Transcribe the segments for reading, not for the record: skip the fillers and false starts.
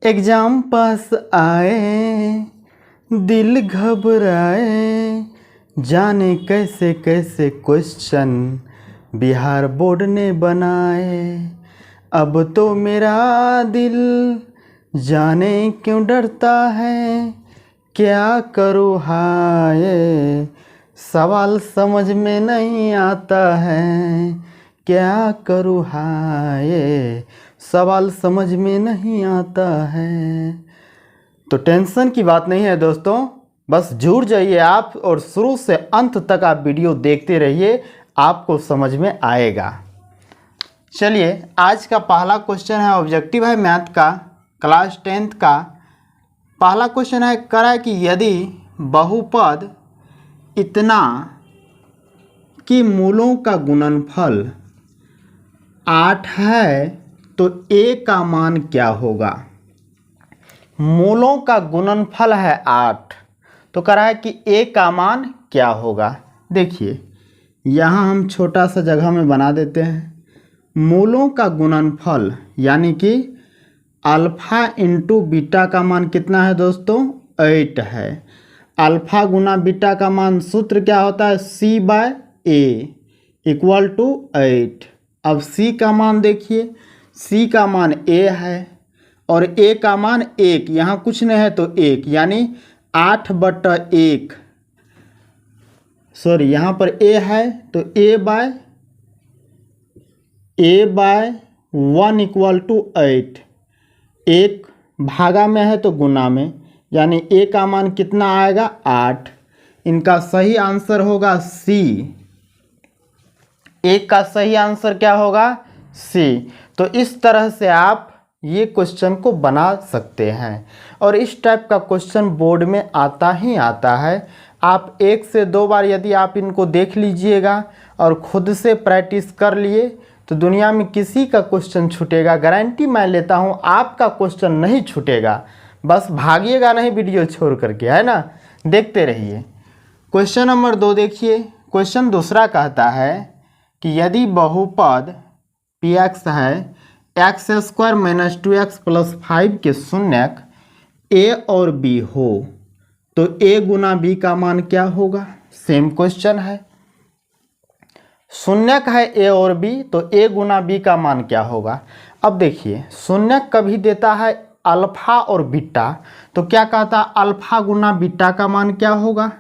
Exam पास आए, दिल घबराए, जाने कैसे कैसे क्वेश्चन बिहार बोर्ड ने बनाए। अब तो मेरा दिल जाने क्यों डरता है, क्या करूँ हाय, सवाल समझ में नहीं आता है, क्या करूँ हाय, सवाल समझ में नहीं आता है। तो टेंशन की बात नहीं है दोस्तों, बस जुड़ जाइए आप और शुरू से अंत तक आप वीडियो देखते रहिए, आपको समझ में आएगा। चलिए, आज का पहला क्वेश्चन है, ऑब्जेक्टिव है मैथ का, क्लास 10th का। पहला क्वेश्चन है, करा कि यदि बहुपद इतना कि मूलों का गुणनफल 8 है तो a का मान क्या होगा। मूलों का गुणनफल है 8, तो कह रहा है कि a का मान क्या होगा। देखिए, यहाँ हम छोटा सा जगह में बना देते हैं। मूलों का गुणनफल यानी कि अल्फ़ा इंटू बीटा का मान कितना है दोस्तों, 8 है। अल्फ़ा गुना बीटा का मान सूत्र क्या होता है, c/a इक्वल टू 8। अब c का मान देखिए, c का मान a है और a का मान 1, यहाँ कुछ नहीं है तो 1, यानी 8/1। सॉरी, यहाँ पर a है तो a/1 इक्वल टू 8। 1 भागा में है तो गुना में, यानी a का मान कितना आएगा, 8। इनका सही आंसर होगा C। 1 का सही आंसर क्या होगा, C। तो इस तरह से आप ये क्वेश्चन को बना सकते हैं और इस टाइप का क्वेश्चन बोर्ड में आता ही आता है। आप 1 से 2 बार यदि आप इनको देख लीजिएगा और खुद से प्रैक्टिस कर लिए तो दुनिया में किसी का क्वेश्चन छूटेगा, गारंटी मैं लेता हूँ आपका क्वेश्चन नहीं छूटेगा। बस भागिएगा नहीं वीडियो छोड़ करके, है ना, देखते रहिए। क्वेश्चन नंबर 2 देखिए। क्वेश्चन दूसरा कहता है कि यदि बहुपद px है x² - 2x + 5 के शून्यक a और b हो तो a गुना b का मान क्या होगा। सेम क्वेश्चन है, शून्यक है a और b तो a गुना b का मान क्या होगा। अब देखिए, शून्यक कभी देता है अल्फा और बीटा, तो क्या कहता है, अल्फा गुना बीटा का मान क्या होगा,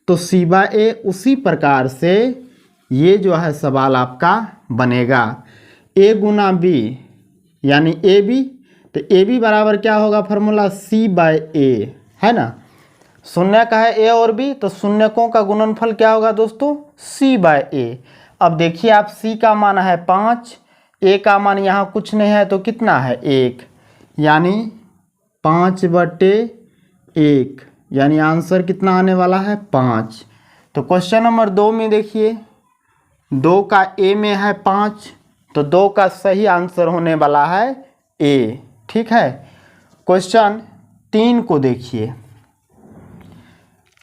तो c/a। उसी प्रकार से ये जो है सवाल आपका बनेगा, a गुना b यानी ab, तो ab बराबर क्या होगा, फार्मूला c/a, है ना। शून्य का है a और b तो शून्यकों का गुणनफल क्या होगा दोस्तों, c/a। अब देखिए आप, c का मान है 5, a का मान यहाँ कुछ नहीं है तो कितना है, 1, यानी 5/1, यानी आंसर कितना आने वाला है, 5। तो क्वेश्चन नंबर 2 में देखिए, 2 का a में है 5, तो 2 का सही आंसर होने वाला है a, ठीक है। क्वेश्चन 3 को देखिए।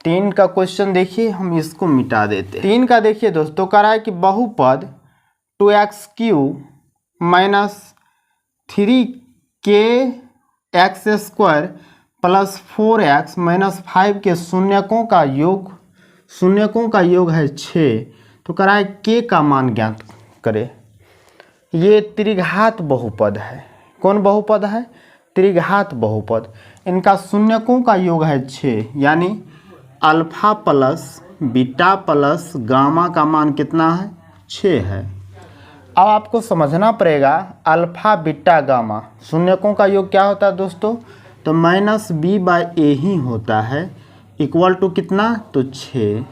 3 का क्वेश्चन देखिए, हम इसको मिटा देते हैं। 3 का देखिए दोस्तों, कह रहा है कि बहुपद 2x³ - 3kx² + 4x - 5 के शून्यकों का योग है 6। तो कह रहा है k का मान ज्ञात करें। ये त्रिघात बहुपद है। कौन बहुपद है, त्रिघात बहुपद। इनका शून्यकों का योग है 6, यानी alpha plus beta plus gamma का मान कितना है, 6 है। अब आपको समझना पड़ेगा, अल्फा बीटा गामा शून्यकों का योग क्या होता है दोस्तों, तो -b/a ही होता है, इक्वल टू कितना, तो 6।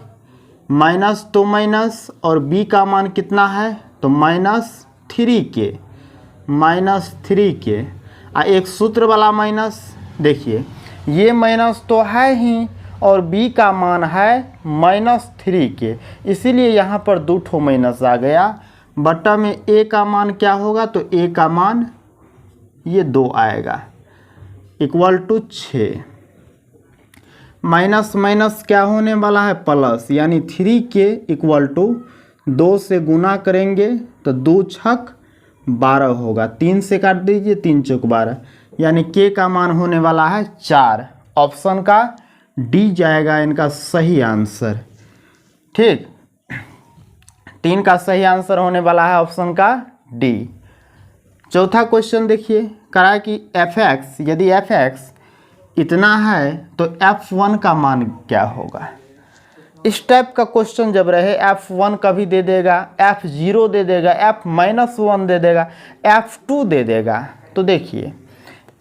माइनस तो माइनस और b का मान कितना है, तो -3k। एक सूत्र वाला माइनस, देखिए ये माइनस तो है ही और b का मान है -3k, इसीलिए यहाँ पर 2 ठो माइनस आ गया। बटा में a का मान क्या होगा, तो a का मान ये 2 आएगा, इक्वल टू 6। माइनस माइनस क्या होने वाला है, प्लस, यानी 3k इक्वल टू 2 से गुना करेंगे तो 2 छक 12 होगा, 3 से काट दीजिए, 3 चौक 12, यानी के का मान होने वाला है 4। ऑप्शन का डी जाएगा इनका सही आंसर। ठीक, 3 का सही आंसर होने वाला है ऑप्शन का डी। चौथा क्वेश्चन देखिए, करा कि fx, यदि fx इतना है तो f1 का मान क्या होगा। इस टाइप का क्वेश्चन जब रहे f1 कभी दे देगा, f0 दे देगा, f-1 दे देगा, f2 दे देगा, तो देखिए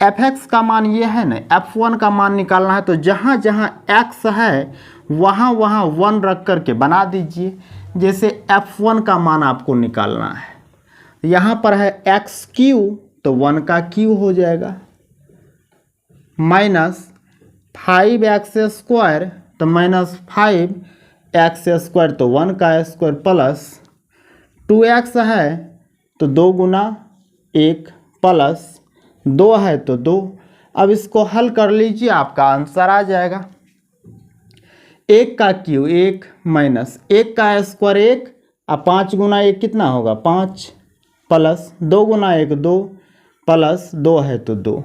fx का मान ये है ना, f1 का मान निकालना है तो जहाँ जहाँ x है वहाँ वहाँ 1 रख करके बना दीजिए। जैसे f1 का मान आपको निकालना है, यहाँ पर है एक्स क्यू तो 1 का क्यू हो जाएगा, माइनस 5x² तो माइनस 5x² तो 1 का स्क्वायर, प्लस 2x है तो 2 गुना 1 प्लस 2 है तो 2। अब इसको हल कर लीजिए, आपका आंसर आ जाएगा। 1 का क्यू 1 माइनस 1 का स्क्वायर 1 और 5 गुना 1 कितना होगा 5, प्लस 2 गुना 1 2 प्लस 2 है तो 2।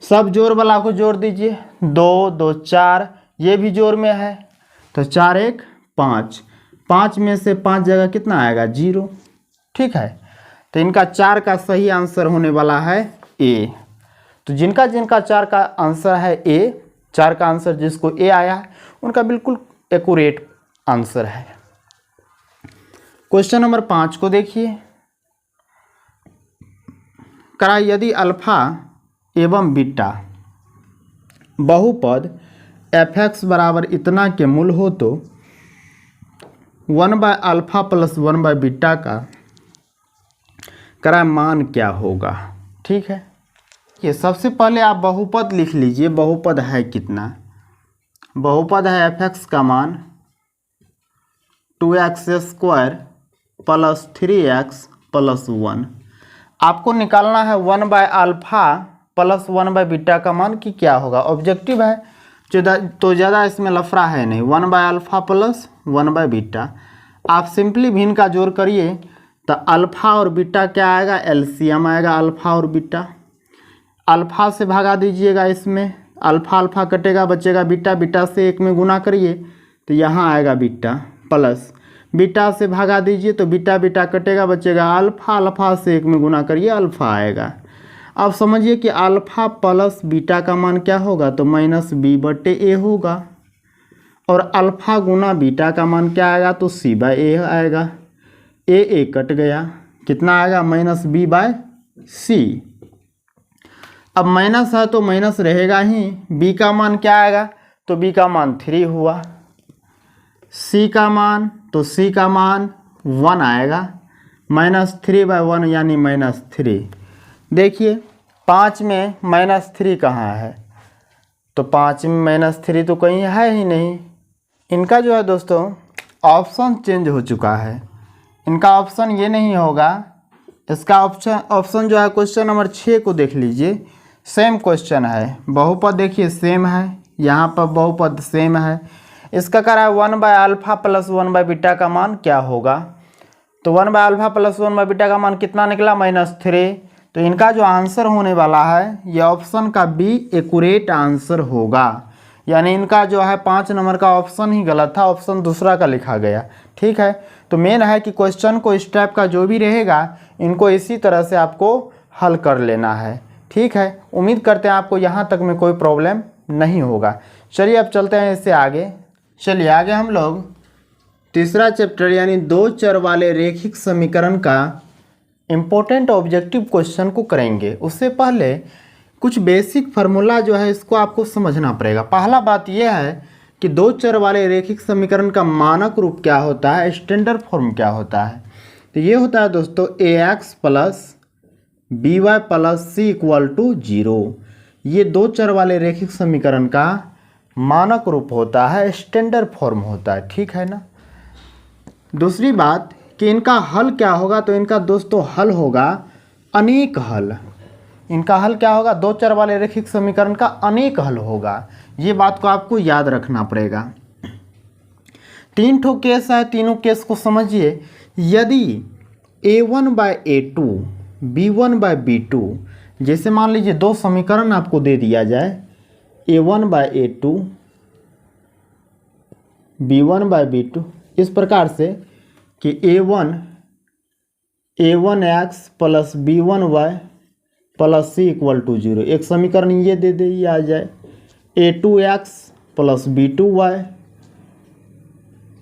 सब जोड़ वाला को जोड़ दीजिए, 2 2 4, ये भी जोड़ में है तो 4 1 5, 5 में से 5 जगह कितना आएगा 0। ठीक है, तो इनका 4 का सही आंसर होने वाला है ए। तो जिनका जिनका 4 का आंसर है ए, 4 का आंसर जिसको ए आया है उनका बिल्कुल एक्यूरेट आंसर है। क्वेश्चन नंबर 5 को देखिए, करा यदि अल्फा एवं बीटा बहुपद fx बराबर इतना के मूल हो तो 1/α प्लस 1/बीटा का करा मान क्या होगा। ठीक है, ये सबसे पहले आप बहुपद लिख लीजिए। बहुपद है कितना, बहुपद है fx का मान 2x² प्लस 3x प्लस 1। आपको निकालना है 1/α प्लस 1/बीटा का मान कि क्या होगा। ऑब्जेक्टिव है तो ज़्यादा इसमें लफड़ा है नहीं, 1/α प्लस 1/बीटा। आप सिंपली भी इनका जोड़ करिए तो अल्फ़ा और बीटा क्या आएगा, एलसीएम आएगा अल्फ़ा और बीटा। अल्फ़ा से भगा दीजिएगा, इसमें अल्फ़ा अल्फ़ा कटेगा बचेगा बीटा, बीटा से 1 में गुना करिए तो यहाँ आएगा बीटा, प्लस बीटा से भगा दीजिए तो बीटा बीटा कटेगा बचेगा अल्फ़ा, अल्फ़ा से 1 में गुना करिए अल्फ़ा आएगा। अब समझिए कि अल्फ़ा प्लस बीटा का मान क्या होगा तो -b/a होगा, और अल्फ़ा गुना बीटा का मान क्या आएगा तो c/a आएगा। a कट गया, कितना आएगा -b/c। अब माइनस है तो माइनस रहेगा ही। b का मान क्या आएगा तो b का मान 3 हुआ, c का मान तो c का मान 1 आएगा, -3/1 यानी -3। देखिए 5 में -3 कहाँ है, तो 5 में -3 तो कहीं है ही नहीं। इनका जो है दोस्तों ऑप्शन चेंज हो चुका है, इनका ऑप्शन ये नहीं होगा। इसका ऑप्शन जो है क्वेश्चन नंबर 6 को देख लीजिए, सेम क्वेश्चन है। बहुपद देखिए सेम है, यहाँ पर बहुपद सेम है। इसका कह रहा है 1/α प्लस 1/बीटा का मान क्या होगा, तो 1/α प्लस 1/बीटा का मान कितना निकला -3। तो इनका जो आंसर होने वाला है ये ऑप्शन का बी एक्यूरेट आंसर होगा। यानी इनका जो है 5 नंबर का ऑप्शन ही गलत था, ऑप्शन दूसरा का लिखा गया। ठीक है, तो मेन है कि क्वेश्चन को इस टाइप का जो भी रहेगा इनको इसी तरह से आपको हल कर लेना है। ठीक है, उम्मीद करते हैं आपको यहाँ तक में कोई प्रॉब्लम नहीं होगा। चलिए अब चलते हैं इससे आगे। चलिए आगे हम लोग तीसरा चैप्टर यानी 2 चर वाले रेखिक समीकरण का इम्पोर्टेंट ऑब्जेक्टिव क्वेश्चन को करेंगे। उससे पहले कुछ बेसिक फार्मूला जो है इसको आपको समझना पड़ेगा। पहला बात यह है कि 2 चर वाले रेखिक समीकरण का मानक रूप क्या होता है, स्टैंडर्ड फॉर्म क्या होता है। तो ये होता है दोस्तों ax plus by plus c equal to 0। ये 2 चर वाले रेखिक समीकरण का मानक रूप होता है, स्टैंडर्ड फॉर्म होता है। ठीक है ना। दूसरी बात कि इनका हल क्या होगा, तो इनका दोस्तों हल होगा अनेक हल। इनका हल क्या होगा, 2 चर वाले रेखिक समीकरण का अनेक हल होगा। ये बात को आपको याद रखना पड़ेगा। 3 ठो केस है, तीनों केस को समझिए। यदि a1/a2 b1/b2 जैसे मान लीजिए दो समीकरण आपको दे दिया जाए, a1/a2 b1/b2, इस प्रकार से कि a1x plus b1y plus c equal to 0। एक समीकरण ये दे दे, ये आ जाए a2x plus b2y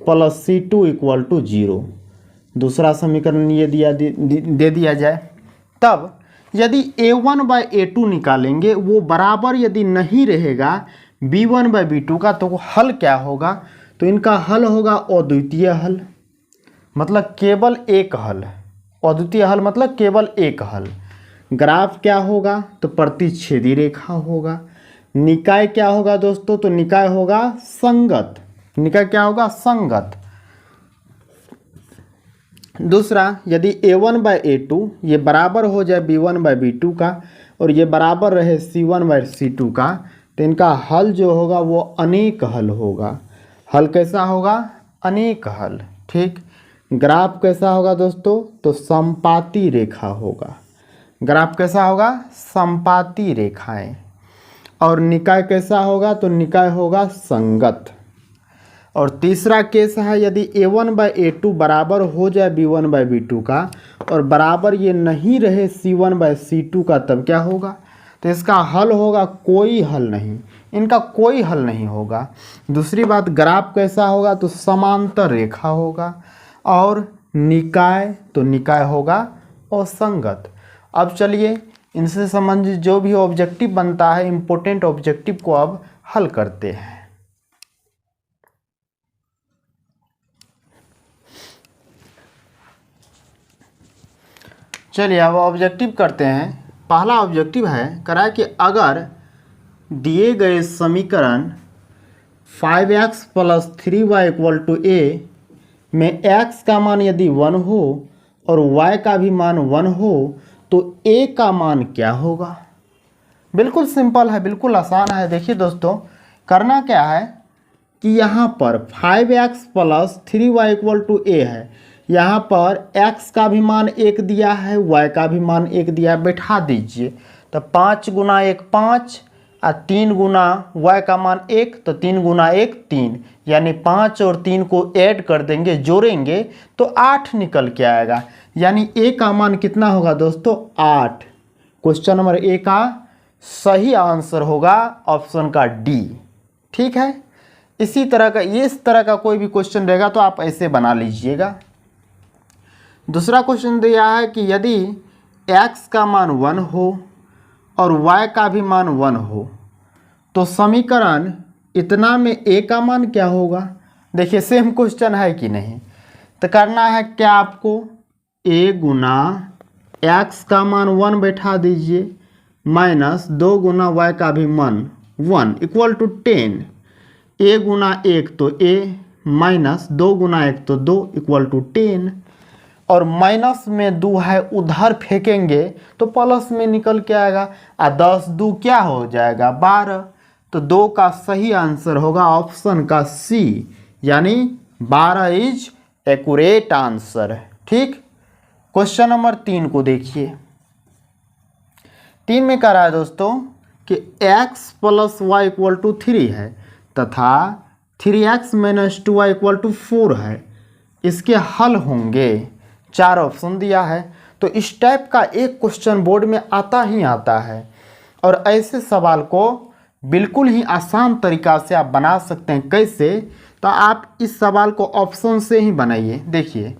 plus c2 equal to 0। दूसरा समीकरण ये दे दिया जाए। तब यदि a1/a2 निकालेंगे, वो बराबर यदि नहीं रहेगा b1/b2 का, तो हल क्या होगा? तो इनका हल होगा अद्वितीय हल, मतलब केवल एक हल। अद्वितीय हल मतलब केवल एक हल। ग्राफ क्या होगा? तो प्रतिच्छेदी रेखा होगा। निकाय क्या होगा दोस्तों? तो निकाय होगा संगत। निकाय क्या होगा? संगत। दूसरा, यदि a1/a2 ये बराबर हो जाए b1/b2 का और ये बराबर रहे c1/c2 का, तो इनका हल जो होगा वो अनेक हल होगा। हल कैसा होगा? अनेक हल। ठीक। ग्राफ कैसा होगा दोस्तों? तो समपाती रेखा होगा। ग्राफ कैसा होगा? समपाती रेखाएं। और निकाय कैसा होगा? तो निकाय होगा संगत। और तीसरा केस है, यदि a1/a2 बराबर हो जाए b1/b2 का और बराबर ये नहीं रहे c1/c2 का, तब क्या होगा? तो इसका हल होगा कोई हल नहीं, इनका कोई हल नहीं होगा। दूसरी बात, ग्राफ कैसा होगा? तो समांतर रेखा होगा। और निकाय, तो निकाय होगा असंगत। अब चलिए इनसे संबंधित जो भी ऑब्जेक्टिव बनता है, इम्पोर्टेंट ऑब्जेक्टिव को अब हल करते हैं। चलिए अब ऑब्जेक्टिव करते हैं। पहला ऑब्जेक्टिव है, करा कि अगर दिए गए समीकरण 5x plus 3y equal to a में x का मान यदि 1 हो और y का भी मान 1 हो, तो a का मान क्या होगा? बिल्कुल सिंपल है, बिल्कुल आसान है। देखिए दोस्तों, करना क्या है कि यहाँ पर 5x plus 3y equal to a है। यहाँ पर x का भी मान 1 दिया है, y का भी मान 1 दिया है, बैठा दीजिए। तो 5 गुना 1 5 और 3 गुना y का मान 1, तो 3 गुना 1 3, यानी 5 और 3 को ऐड कर देंगे, जोड़ेंगे तो 8 निकल के आएगा। यानी a का मान कितना होगा दोस्तों? 8। क्वेश्चन नंबर ए का सही आंसर होगा ऑप्शन का डी। ठीक है। इसी तरह का, इस तरह का कोई भी क्वेश्चन रहेगा तो आप ऐसे बना लीजिएगा। दूसरा क्वेश्चन दिया है कि यदि x का मान 1 हो और y का भी मान 1 हो, तो समीकरण इतना में a का मान क्या होगा? देखिए सेम क्वेश्चन है कि नहीं। तो करना है क्या आपको? a गुना x का मान 1 बैठा दीजिए, माइनस 2 गुना y का भी मान 1 इक्वल टू 10। a गुना 1 तो a, माइनस 2 गुना 1 तो 2 इक्वल टू 10। और माइनस में 2 है, उधर फेंकेंगे तो प्लस में निकल के आएगा। 10 2 क्या हो जाएगा? 12। तो 2 का सही आंसर होगा ऑप्शन का सी, यानी 12 इज एक्यूरेट आंसर। ठीक। क्वेश्चन नंबर 3 को देखिए। 3 में कह रहा है दोस्तों कि x plus y equal to 3 है तथा 3x minus 2y equal to 4 है। इसके हल होंगे। 4 ऑप्शन दिया है। तो इस टाइप का एक क्वेश्चन बोर्ड में आता ही आता है, और ऐसे सवाल को बिल्कुल ही आसान तरीका से आप बना सकते हैं। कैसे? तो आप इस सवाल को ऑप्शन से ही बनाइए। देखिए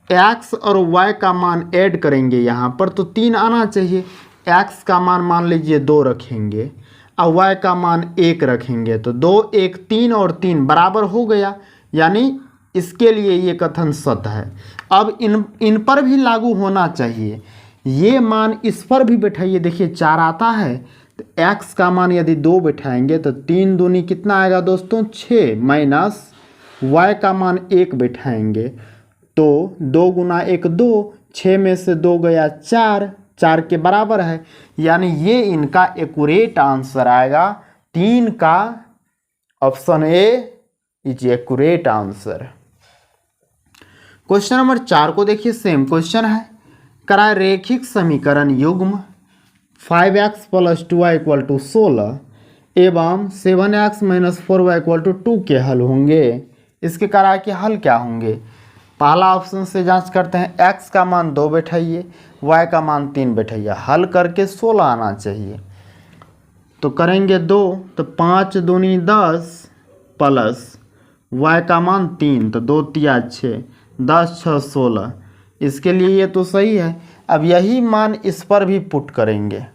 x और y का मान ऐड करेंगे यहाँ पर, तो 3 आना चाहिए। x का मान लीजिए 2 रखेंगे और y का मान 1 रखेंगे, तो 2 1 3 और 3 बराबर हो गया, यानी इसके लिए ये कथन सत्य है। अब इन पर भी लागू होना चाहिए। ये मान इस पर भी बैठाइए। देखिए 4 आता है, तो x का मान यदि 2 बैठाएंगे तो 3 दूनी कितना आएगा दोस्तों? 6, माइनस y का मान 1 बैठाएंगे तो 2 गुना 1 2, 6 में से 2 गया 4, 4 के बराबर है, यानी ये इनका एक्यूरेट आंसर आएगा। 3 का option A is accurate answer. Question number 4 को देखिए, सेम क्वेश्चन है। कराए रेखिक समीकरण युग्म 5x plus 2y equal to 16 एवं 7x minus 4y equal to 2 के हल होंगे। इसके कारण के हल क्या होंगे? पहला ऑप्शन से जांच करते हैं, x का मान 2 बैठाइए, y का मान 3 बैठाइए, हल करके 16 आना चाहिए। तो करेंगे 2, तो 5 दूनी 10 प्लस y का मान 3, तो 2 तिया 6, 10 6 16। इसके लिए ये तो सही है। अब यही मान इस पर भी पुट करेंगे,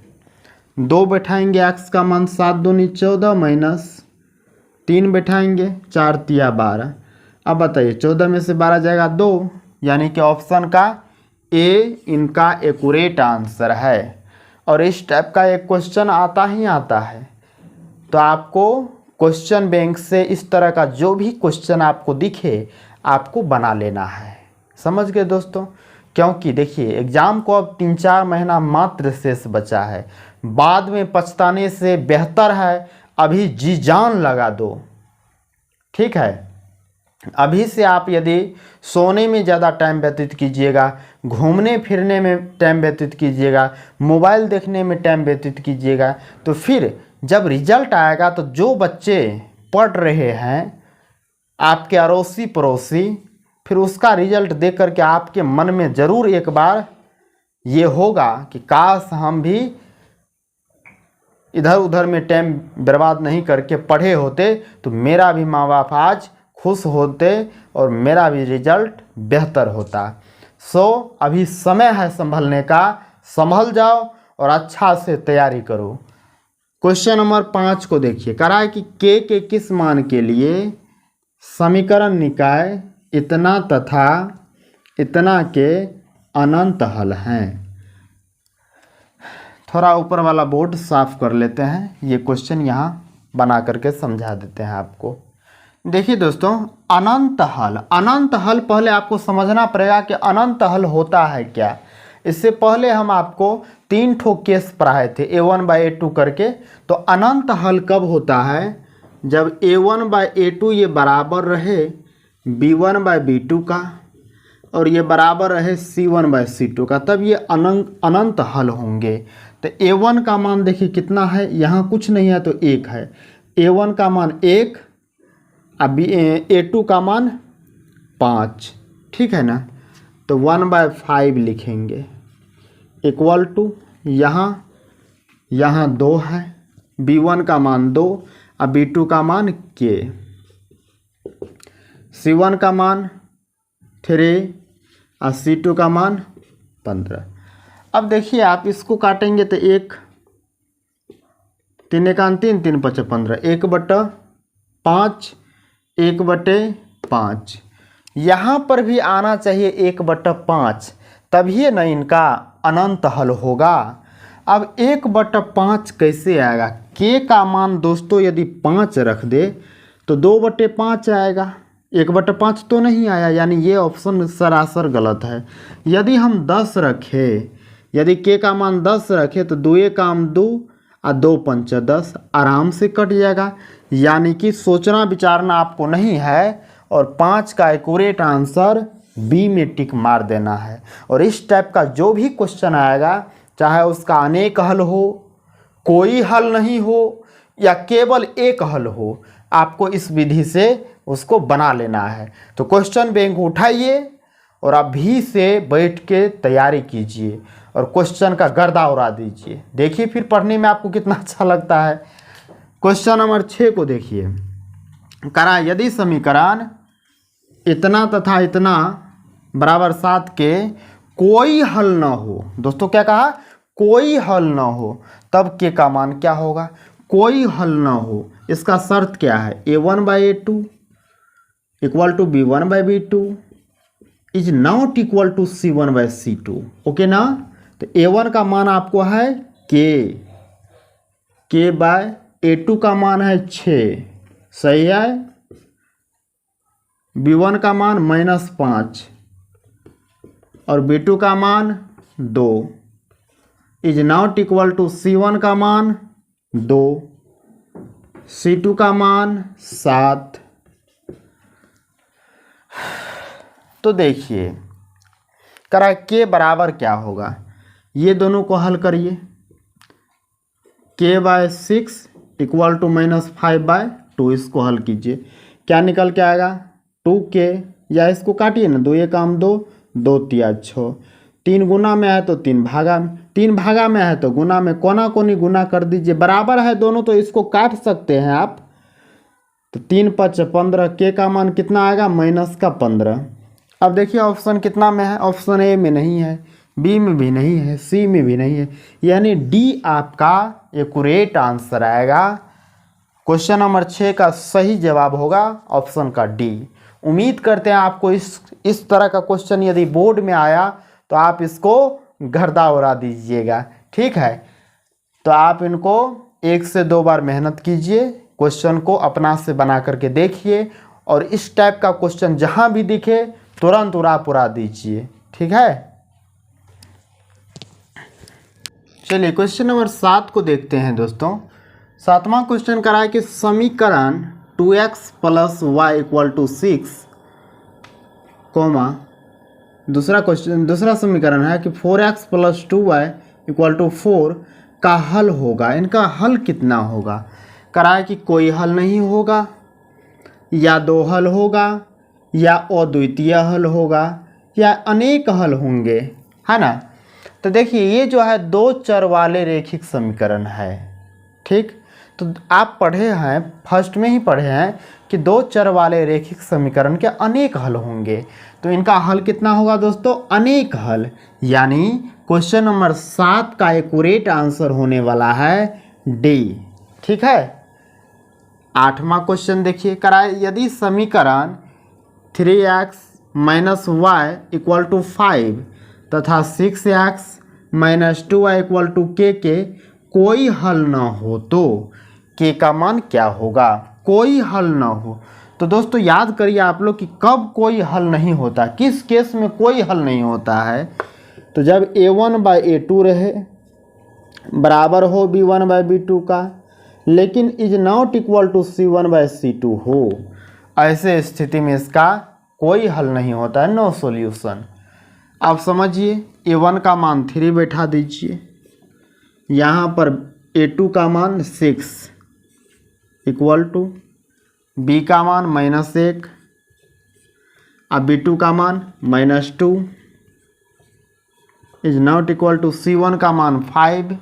2 बैठाएंगे, x का मान 7 दूनी 14 माइनस 3 बैठाएंगे, 4 तिया 12। अब बताइए 14 में से 12 जाएगा 2, यानी कि ऑप्शन का ए इनका एक्यूरेट आंसर है। और इस टाइप का एक क्वेश्चन आता ही आता है। तो आपको क्वेश्चन बैंक से इस तरह का जो भी क्वेश्चन आपको दिखे आपको बना लेना है। समझ गए दोस्तों? क्योंकि देखिए एग्ज़ाम को अब 3-4 महीना मात्र शेष बचा है। बाद में पछताने से बेहतर है अभी जी जान लगा दो। ठीक है, अभी से आप यदि सोने में ज़्यादा टाइम व्यतीत कीजिएगा, घूमने फिरने में टाइम व्यतीत कीजिएगा, मोबाइल देखने में टाइम व्यतीत कीजिएगा, तो फिर जब रिजल्ट आएगा तो जो बच्चे पढ़ रहे हैं आपके अड़ोसी पड़ोसी, फिर उसका रिजल्ट देख करके आपके मन में ज़रूर एक बार ये होगा कि काश हम भी इधर उधर में टाइम बर्बाद नहीं करके पढ़े होते तो मेरा भी माँ बाप आज खुश होते और मेरा भी रिजल्ट बेहतर होता। अभी समय है संभलने का, संभल जाओ और अच्छा से तैयारी करो। क्वेश्चन नंबर 5 को देखिए, कह रहा है कि के किस मान के लिए समीकरण निकाय इतना तथा इतना के अनंत हल हैं। थोड़ा ऊपर वाला बोर्ड साफ कर लेते हैं, ये क्वेश्चन यहाँ बना करके समझा देते हैं आपको। देखिए दोस्तों, अनंत हल पहले आपको समझना पड़ेगा कि अनंत हल होता है क्या। इससे पहले हम आपको 3 ठो केस पढ़ाए थे a1/a2 करके। तो अनंत हल कब होता है? जब a1/a2 ये बराबर रहे b1/b2 का और ये बराबर रहे c1/c2 का, तब ये अनंत हल होंगे। तो a1 का मान देखिए कितना है, यहाँ कुछ नहीं है तो 1 है। a1 का मान 1, अब a2 का मान 5, ठीक है ना। तो 1/5 लिखेंगे इक्वल टू यहाँ 2 है, b1 का मान 2 और b2 का मान k, c1 का मान 3 और c2 का मान 15। अब देखिए आप इसको काटेंगे तो 1 3 1 3 3 5 15, 1/5 1/5। यहाँ पर भी आना चाहिए 1/5, तभी ना इनका अनंत हल होगा। अब 1/5 कैसे आएगा? के का मान दोस्तों यदि 5 रख दे तो 2/5 आएगा, 1/5 तो नहीं आया, यानी ये ऑप्शन सरासर गलत है। यदि हम 10 रखें, यदि के का मान 10 रखें तो 2 काम 2 और 2 पंच 10, आराम से कट जाएगा। यानी कि सोचना विचारना आपको नहीं है और 5 का एक्यूरेट आंसर बी में टिक मार देना है। और इस टाइप का जो भी क्वेश्चन आएगा, चाहे उसका अनेक हल हो, कोई हल नहीं हो या केवल एक हल हो, आपको इस विधि से उसको बना लेना है। तो क्वेश्चन बैंक उठाइए और अभी से बैठ के तैयारी कीजिए और क्वेश्चन का गर्दा उड़ा दीजिए। देखिए फिर पढ़ने में आपको कितना अच्छा लगता है। क्वेश्चन नंबर 6 को देखिए, करा यदि समीकरण इतना तथा इतना बराबर 7 के कोई हल ना हो, दोस्तों क्या कहा? कोई हल ना हो, तब के का मान क्या होगा? कोई हल ना हो, इसका शर्त क्या है? a1/a2 equal to b1/b2 is not equal to c1/c2। Okay ना। तो a1 का मान आपको है k/a2 का मान है 6, सही है। b1 का मान -5 और b2 का मान 2 is not equal to c1 का मान 2, c2 का मान 7। तो देखिए करा के बराबर क्या होगा, ये दोनों को हल करिए। k/6 equal to -5/2। इसको हल कीजिए, क्या निकल के आएगा 2k, या इसको काटिए ना, 2 काम 2, 2 तिया 6, 3 गुना में है तो 3 भागा में, 3 भागा में है तो गुना में, कोना कोनी गुना कर दीजिए, बराबर है दोनों तो इसको काट सकते हैं आप। तो 3×5 = 15, के का मान कितना आएगा -15। अब देखिए ऑप्शन कितना में है, ऑप्शन ए में नहीं है, बी में भी नहीं है, सी में भी नहीं है, यानी डी आपका एक्यूरेट आंसर आएगा। क्वेश्चन नंबर 6 का सही जवाब होगा ऑप्शन का डी। उम्मीद करते हैं आपको इस तरह का क्वेश्चन यदि बोर्ड में आया तो आप इसको गर्दा उड़ा दीजिएगा, ठीक है। तो आप इनको 1 से 2 बार मेहनत कीजिए, क्वेश्चन को अपना से बना करके देखिए, और इस टाइप का क्वेश्चन जहां भी दिखे तुरंत उड़ा दीजिए, ठीक है। चलिए क्वेश्चन नंबर 7 को देखते हैं दोस्तों। 7वां क्वेश्चन करा है कि समीकरण 2x + y = 6, दूसरा समीकरण है कि 4x + 2y = 4 का हल होगा। इनका हल कितना होगा? करा है कि कोई हल नहीं होगा, या 2 हल होगा, या अद्वितीय हल होगा, या अनेक हल होंगे, है ना। तो देखिए ये जो है 2 चर वाले रेखिक समीकरण है, ठीक। तो आप पढ़े हैं, फर्स्ट में ही पढ़े हैं कि 2 चर वाले रेखिक समीकरण के अनेक हल होंगे। तो इनका हल कितना होगा दोस्तों? अनेक हल। यानी क्वेश्चन नंबर 7 का एक्यूरेट आंसर होने वाला है डी, ठीक है। 8वां क्वेश्चन देखिए, कराए यदि समीकरण 3x - y = 5 तथा 6x - 2y = k के कोई हल न हो तो k का मान क्या होगा? कोई हल न हो तो दोस्तों याद करिए आप लोग कि कब कोई हल नहीं होता, किस केस में कोई हल नहीं होता है। तो जब a1/a2 रहे बराबर हो b1/b2 का, लेकिन is not equal to c1/c2 हो, ऐसे स्थिति में इसका कोई हल नहीं होता है, नो सॉल्यूशन। आप समझिए a1 का मान 3 बैठा दीजिए, यहाँ पर a2 का मान 6 इक्वल टू b का मान -1, अब b2 का मान -2 is not equal to c1 का मान 5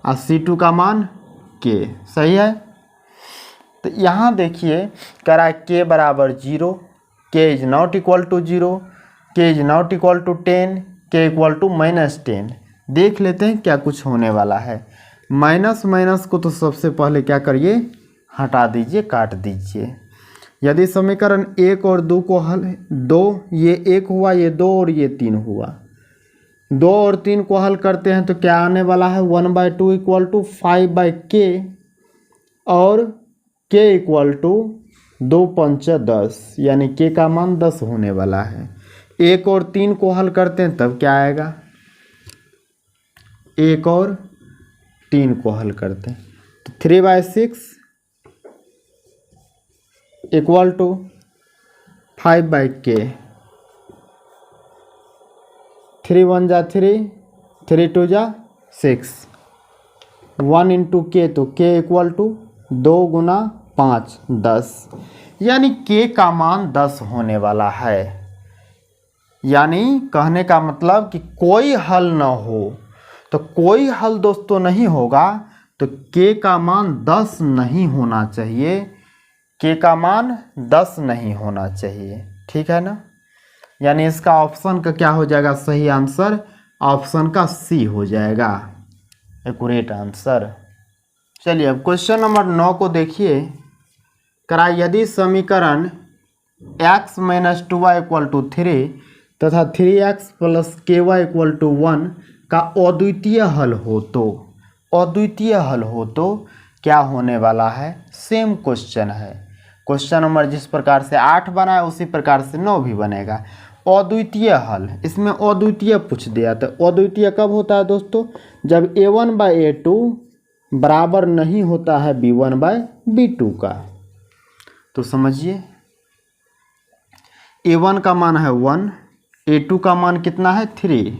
और c2 का मान k, सही है। तो यहाँ देखिए कह रहा है k बराबर 0, k is not equal to 0, k is not equal to 10, k equal to -10। देख लेते हैं क्या कुछ होने वाला है। माइनस माइनस को तो सबसे पहले क्या करिए, हटा दीजिए, काट दीजिए। यदि समीकरण 1 और 2 को हल, 2 ये 1 हुआ, ये 2 और ये 3 हुआ, 2 और 3 को हल करते हैं तो क्या आने वाला है 1/2 इक्वल टू 5/k और k इक्वल टू 2×5 = 10, यानी k का मान 10 होने वाला है। 1 और 3 को हल करते हैं तब क्या आएगा, 1 और 3 को हल करते हैं तो 3/6 इक्वल टू 5/k, 3 1 जा 3, 3 2 जा 6, 1 × k तो k इक्वल टू 2 × 5 10, यानी k का मान 10 होने वाला है। यानी कहने का मतलब कि कोई हल न हो, तो कोई हल दोस्तों नहीं होगा तो k का मान 10 नहीं होना चाहिए, k का मान 10 नहीं होना चाहिए, ठीक है ना। यानी इसका ऑप्शन का क्या हो जाएगा सही आंसर, ऑप्शन का सी हो जाएगा एक्यूरेट आंसर। चलिए अब क्वेश्चन नंबर 9 को देखिए, करा यदि समीकरण x - 2y = 3 तथा 3x + ky = 1 का अद्वितीय हल हो तो, अद्वितीय हल हो तो क्या होने वाला है, सेम क्वेश्चन है। क्वेश्चन नंबर जिस प्रकार से 8 बना है उसी प्रकार से 9 भी बनेगा। अद्वितीय हल, इसमें अद्वितीय पूछ दिया, तो अद्वितीय कब होता है दोस्तों, जब a1/a2 बराबर नहीं होता है b1/b2 का। तो समझिए a1 का मान है 1, a2 का मान कितना है 3,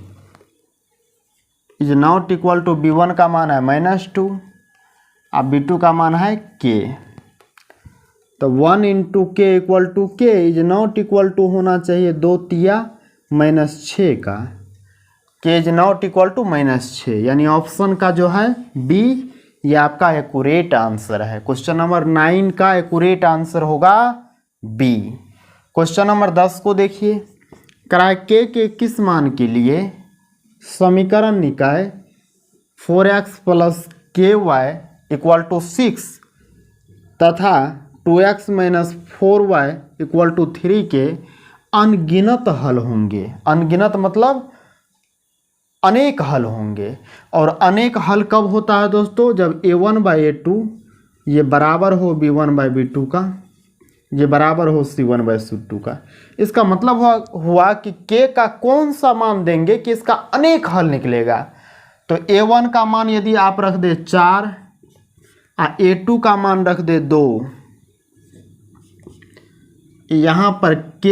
is not equal to B1 का मान है -2 और B2 का मान है K। तो 1 इंटू के इक्वल टू के इज नॉट इक्वल टू होना चाहिए 2 तिया -6 का। के इज नॉट इक्वल टू -6, यानी ऑप्शन का जो है बी ये आपका एक्यूरेट आंसर है। क्वेश्चन नंबर 9 का एक्यूरेट आंसर होगा बी। क्वेश्चन नंबर 10 को देखिए, कराए के किस मान के लिए समीकरण निकाय 4x + ky = 6 तथा 2x - 4y = 3 के अनगिनत हल होंगे। अनगिनत मतलब अनेक हल होंगे। और अनेक हल कब होता है दोस्तों? जब a1/a2 ये बराबर हो b1/b2 का, ये बराबर हो c1/c2 का। इसका मतलब हुआ कि k का कौन सा मान देंगे कि इसका अनेक हल निकलेगा। तो a1 का मान यदि आप रख दे 4 और a2 का मान रख दे 2, यहाँ पर k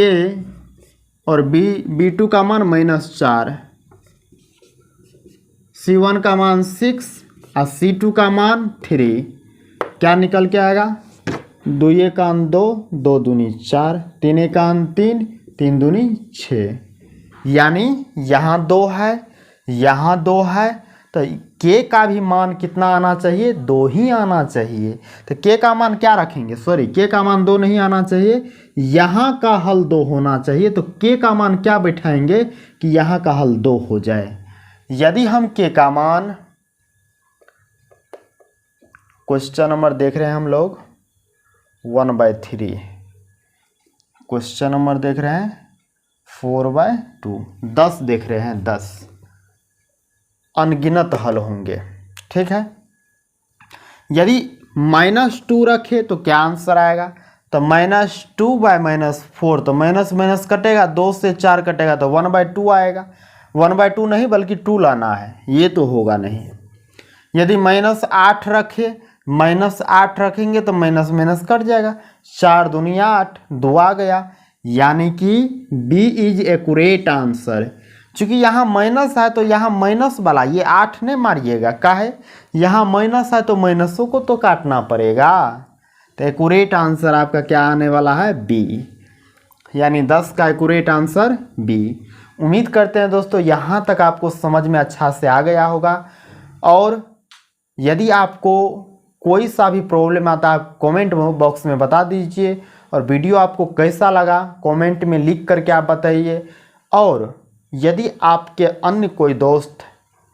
और b2 का मान -4, C1 का मान 6 और C2 का मान 3, क्या निकल के आएगा? 2 एकान 2, 2 दूनी 4, 3 एकान 3, 3 दूनी 6, यानी यहाँ 2 है, यहाँ 2 है, तो k का भी मान कितना आना चाहिए? 2 ही आना चाहिए। तो k का मान क्या रखेंगे? सॉरी, k का मान 2 नहीं आना चाहिए, यहाँ का हल 2 होना चाहिए। तो k का मान क्या बैठाएंगे कि यहाँ का हल 2 हो जाए। यदि हम k का मान, क्वेश्चन नंबर देख रहे हैं हम लोग 1/3, क्वेश्चन नंबर देख रहे हैं 4/2, 10 देख रहे हैं 10 अनगिनत हल होंगे। ठीक है, यदि -2 रखे तो क्या आंसर आएगा? तो -2/-4, तो माइनस माइनस कटेगा, 2 से 4 कटेगा तो 1/2 आएगा। 1/2 नहीं बल्कि 2 लाना है, ये तो होगा नहीं। यदि -8 रखे, -8 रखेंगे तो माइनस माइनस कट जाएगा, 4 दूनी 8, 2 आ गया, यानी कि बी इज एक्यूरेट आंसर। चूंकि यहाँ माइनस है तो यहाँ माइनस वाला ये 8 नहीं मारिएगा, काहे? यहाँ माइनस है तो माइनसों को तो काटना पड़ेगा। तो एक्यूरेट आंसर आपका क्या आने वाला है? बी, यानी 10 का एक्यूरेट आंसर बी। उम्मीद करते हैं दोस्तों यहाँ तक आपको समझ में अच्छा से आ गया होगा। और यदि आपको कोई सा भी प्रॉब्लम आता है कमेंट बॉक्स में बता दीजिए, और वीडियो आपको कैसा लगा कमेंट में लिख करके आप बताइए। और यदि आपके अन्य कोई दोस्त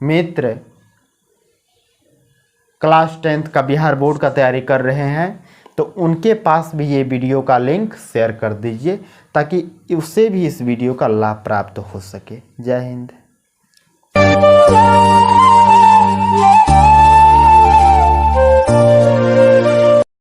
मित्र क्लास 10th का बिहार बोर्ड का तैयारी कर रहे हैं तो उनके पास भी ये वीडियो का लिंक शेयर कर दीजिए, ताकि उससे भी इस वीडियो का लाभ प्राप्त हो सके। जय हिंद।